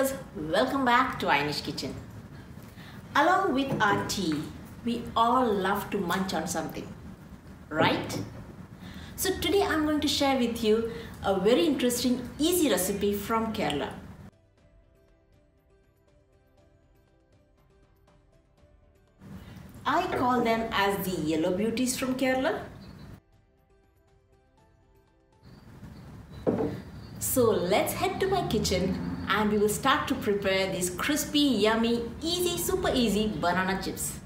viewers, welcome back to Ainish Kitchen. Along with our tea, we all love to munch on something, right? So today I'm going to share with you a very interesting, easy recipe from Kerala. I call them as the yellow beauties from Kerala. So let's head to my kitchen and we will start to prepare these crispy, yummy, easy, super easy banana chips.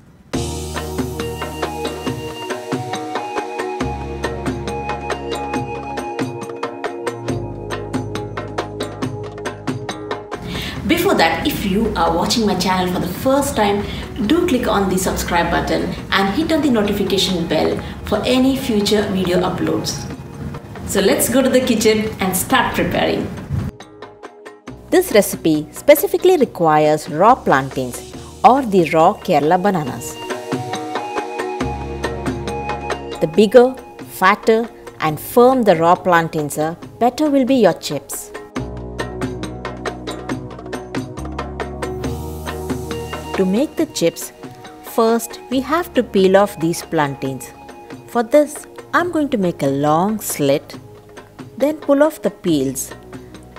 Before that, if you are watching my channel for the first time, do click on the subscribe button and hit on the notification bell for any future video uploads. So let's go to the kitchen and start preparing. This recipe specifically requires raw plantains or the raw Kerala bananas. The bigger, fatter and firm the raw plantains are, better will be your chips. To make the chips, first we have to peel off these plantains. For this, I'm going to make a long slit, then pull off the peels,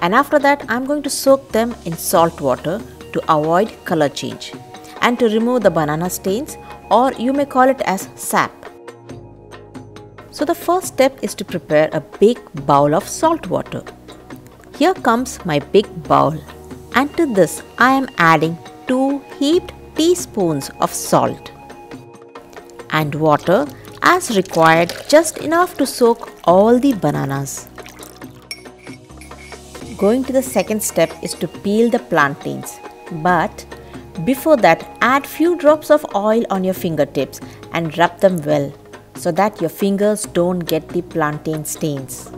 and after that I'm going to soak them in salt water to avoid color change and to remove the banana stains, or you may call it as sap. So the first step is to prepare a big bowl of salt water. Here comes my big bowl, and to this I am adding 2 heaped teaspoons of salt and water as required, just enough to soak all the bananas. Going to the second step is to peel the plantains, but before that add few drops of oil on your fingertips and rub them well so that your fingers don't get the plantain stains.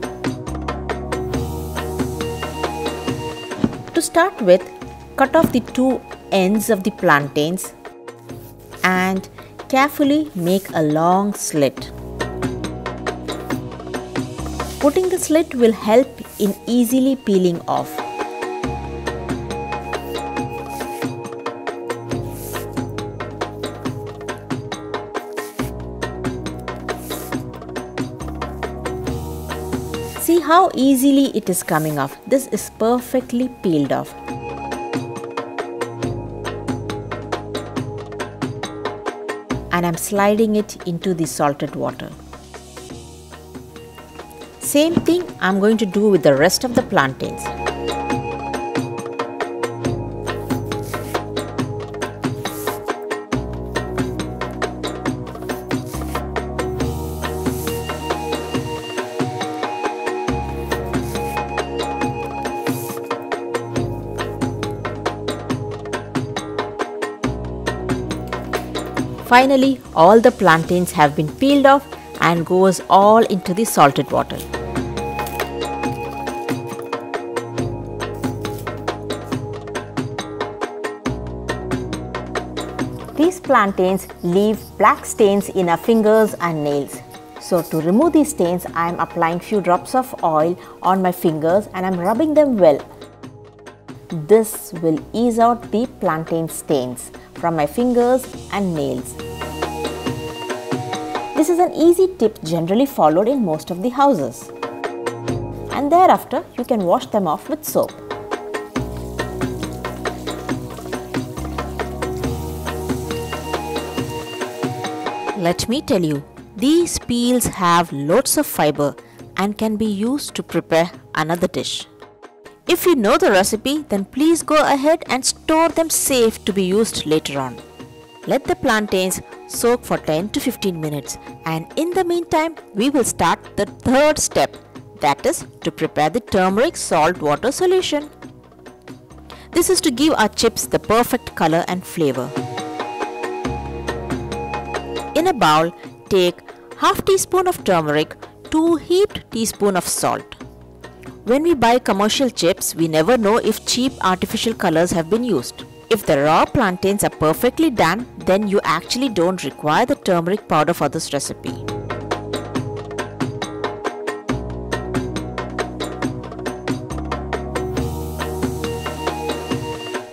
To start with, cut off the 2 ends of the plantains and carefully make a long slit. Putting the slit will help in easily peeling off. See how easily it is coming off. This is perfectly peeled off. And I'm sliding it into the salted water. Same thing I'm going to do with the rest of the plantains. Finally, all the plantains have been peeled off and goes all into the salted water. These plantains leave black stains in our fingers and nails. So to remove these stains, I am applying few drops of oil on my fingers and I am rubbing them well. This will ease out the plantain stains from my fingers and nails. This is an easy tip generally followed in most of the houses. And thereafter, you can wash them off with soap. Let me tell you, these peels have loads of fiber and can be used to prepare another dish. If you know the recipe, then please go ahead and store them safe to be used later on. Let the plantains soak for 10 to 15 minutes, and in the meantime, we will start the third step, that is to prepare the turmeric salt water solution. This is to give our chips the perfect color and flavor. In a bowl, take half teaspoon of turmeric, 2 heaped teaspoon of salt. When we buy commercial chips, we never know if cheap artificial colors have been used. If the raw plantains are perfectly done, then you actually don't require the turmeric powder for this recipe.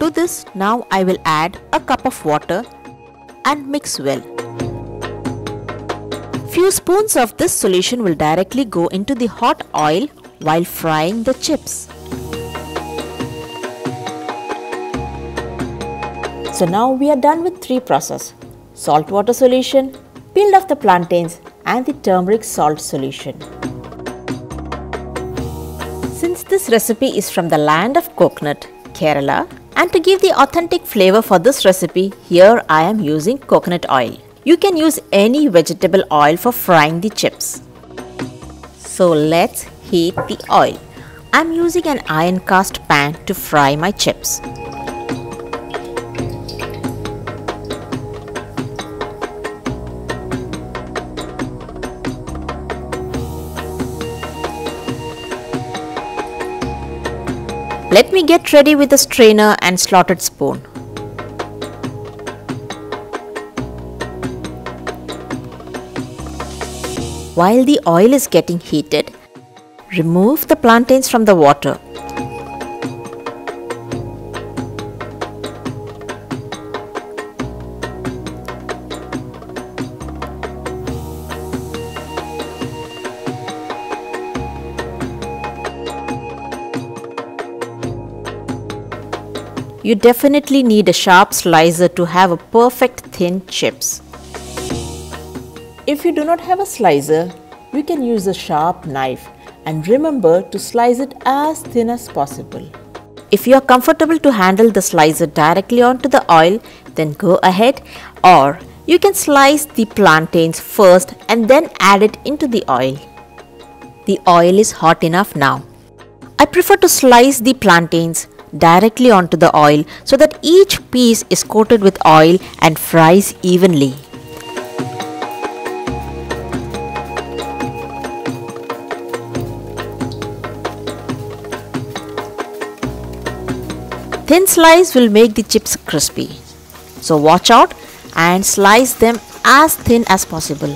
To this, now I will add a cup of water and mix well. Few spoons of this solution will directly go into the hot oil while frying the chips. So now we are done with three processes: salt water solution, peeled off the plantains, and the turmeric salt solution. Since this recipe is from the land of coconut, Kerala, and to give the authentic flavor for this recipe, here I am using coconut oil. You can use any vegetable oil for frying the chips. So let's heat the oil. I am using an iron cast pan to fry my chips. Let me get ready with a strainer and slotted spoon. While the oil is getting heated, remove the plantains from the water. You definitely need a sharp slicer to have a perfect thin chips. If you do not have a slicer, you can use a sharp knife, and remember to slice it as thin as possible. If you are comfortable to handle the slicer directly onto the oil, then go ahead, or you can slice the plantains first and then add it into the oil. The oil is hot enough now. I prefer to slice the plantains directly onto the oil so that each piece is coated with oil and fries evenly. Thin slice will make the chips crispy, so watch out and slice them as thin as possible.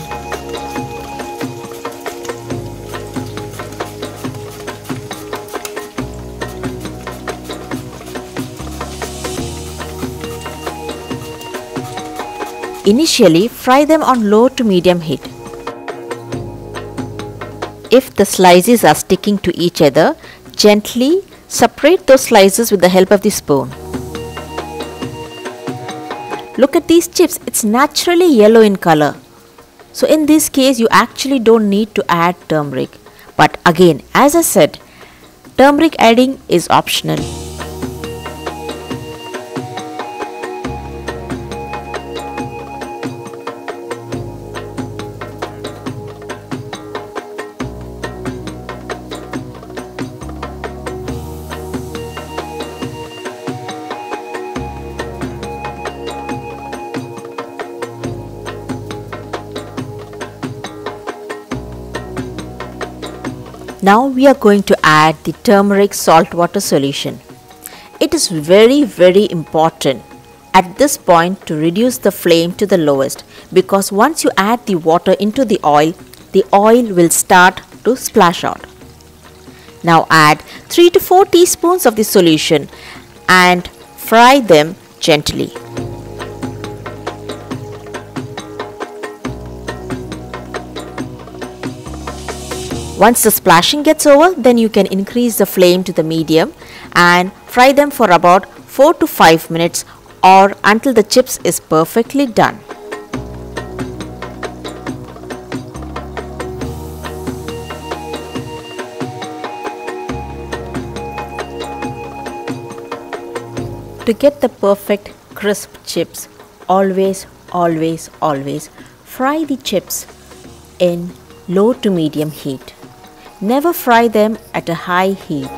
Initially, fry them on low to medium heat. If the slices are sticking to each other, gently separate those slices with the help of the spoon. Look at these chips, it's naturally yellow in color. So in this case, you actually don't need to add turmeric. But again, as I said, turmeric adding is optional. Now we are going to add the turmeric salt water solution. It is very important at this point to reduce the flame to the lowest, because once you add the water into the oil will start to splash out. Now add 3 to 4 teaspoons of the solution and fry them gently. Once the splashing gets over, then you can increase the flame to the medium and fry them for about 4 to 5 minutes or until the chips is perfectly done. To get the perfect crisp chips, always fry the chips in low to medium heat. Never fry them at a high heat.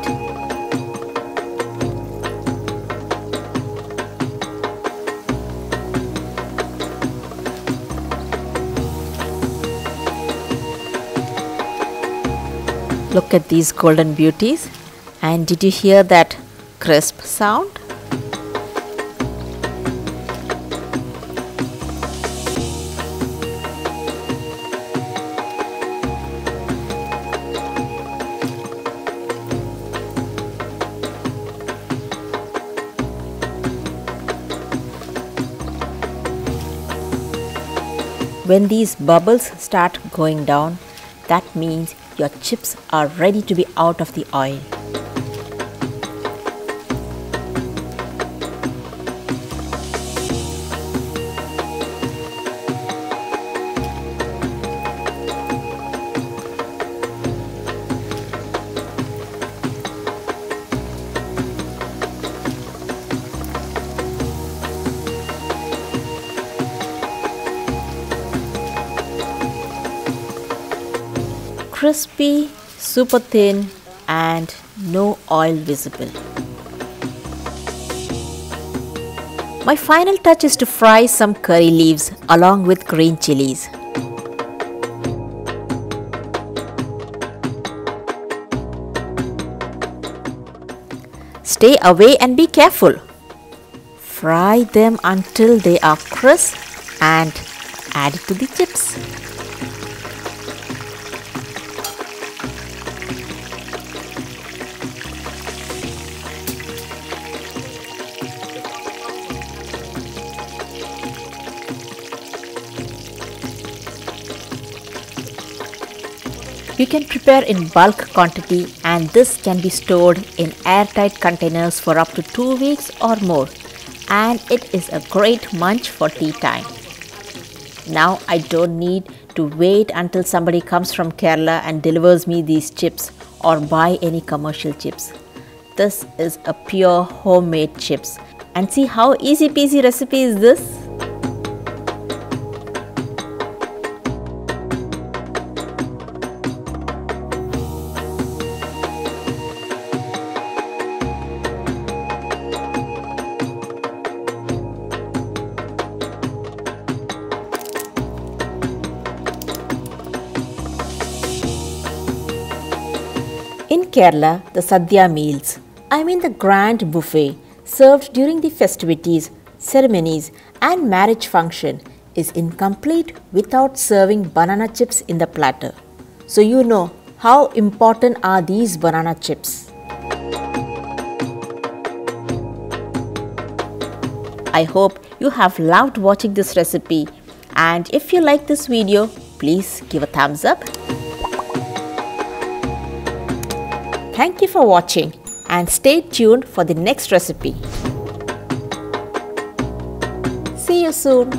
Look at these golden beauties, and did you hear that crisp sound? When these bubbles start going down, that means your chips are ready to be out of the oil. Crispy, super thin, and no oil visible. My final touch is to fry some curry leaves along with green chilies. Stay away and be careful. Fry them until they are crisp and add it to the chips. You can prepare in bulk quantity, and this can be stored in airtight containers for up to 2 weeks or more, and it is a great munch for tea time. Now I don't need to wait until somebody comes from Kerala and delivers me these chips or buy any commercial chips. This is a pure homemade chips, and see how easy peasy recipe is this? In Kerala, the Sadhya meals, the grand buffet served during the festivities, ceremonies and marriage function is incomplete without serving banana chips in the platter. So you know how important are these banana chips. I hope you have loved watching this recipe, and if you like this video, please give a thumbs up. Thank you for watching, and stay tuned for the next recipe. See you soon.